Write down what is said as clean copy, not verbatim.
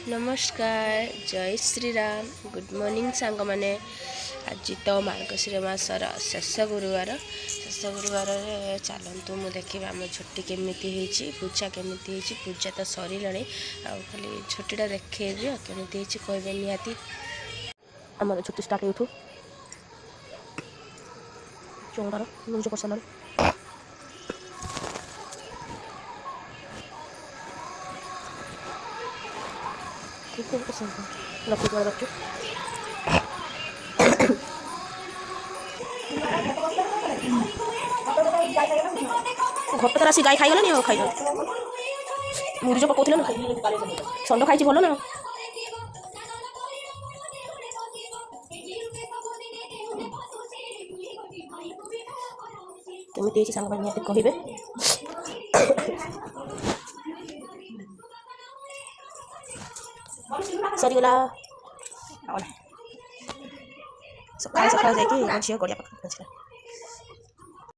नमस्कार जय Shri Ram good morning सांग मैंने आज तो मार्गशीर मासर शेष गुरुवार चलतु मु देखा आम छुट्टी केमी पूजा केमी पूजा तो सरला खाली छुट्टीटा देखी केमी कहे निहाती आम छुट्टी स्टार्ट हो चौड़ार न्यूज पर्सन ठीक है लक्ष्मी कुमार बच्चू घटक आसी गाई खाईगलानी आ खाई मुझे पकाउल ना षंड खाई भल ना केमी सांग निहत कहे सरीगला सकाल सकाल जाकि झील गड़िया पाख